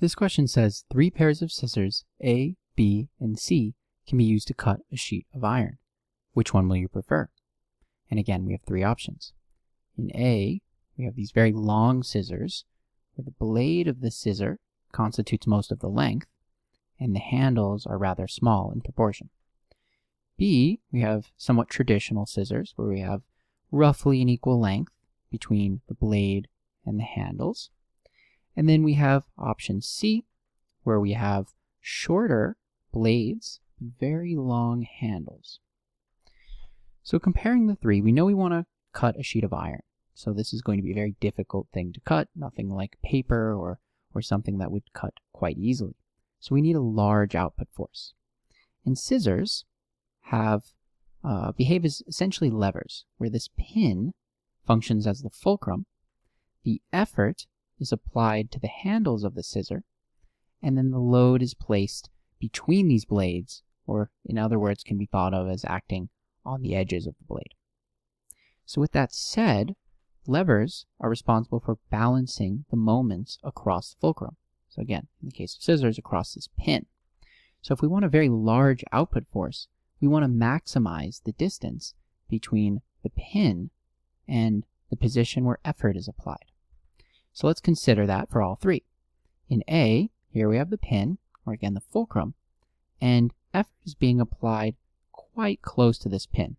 This question says 3 pairs of scissors, A, B, and C, can be used to cut a sheet of iron. Which one will you prefer? And again, we have 3 options. In A, we have these very long scissors, where the blade of the scissor constitutes most of the length, and the handles are rather small in proportion. B, we have somewhat traditional scissors, where we have roughly an equal length between the blade and the handles. And then we have option C, where we have shorter blades, very long handles. So comparing the 3, we know we want to cut a sheet of iron. So this is going to be a very difficult thing to cut, nothing like paper or something that would cut quite easily. So we need a large output force. And scissors behave as essentially levers, where this pin functions as the fulcrum. The effort is applied to the handles of the scissor, and then the load is placed between these blades, or in other words, can be thought of as acting on the edges of the blade. So with that said, levers are responsible for balancing the moments across the fulcrum. So again, in the case of scissors, across this pin. So if we want a very large output force, we want to maximize the distance between the pin and the position where effort is applied. So let's consider that for all 3. In A, here we have the pin, or again the fulcrum, and effort is being applied quite close to this pin.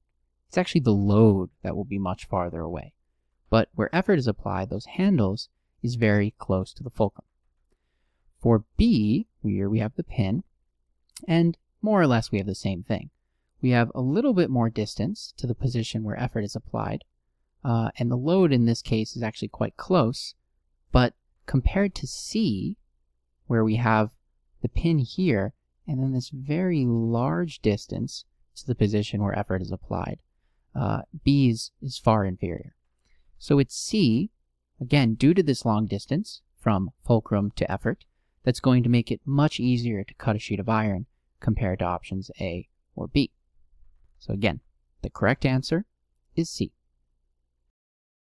It's actually the load that will be much farther away. But where effort is applied, those handles is very close to the fulcrum. For B, here we have the pin, and more or less we have the same thing. We have a little bit more distance to the position where effort is applied, and the load in this case is actually quite close, but compared to C, where we have the pin here, and then this very large distance to the position where effort is applied, B is far inferior. So it's C, again, due to this long distance from fulcrum to effort, that's going to make it much easier to cut a sheet of iron compared to options A or B. So again, the correct answer is C.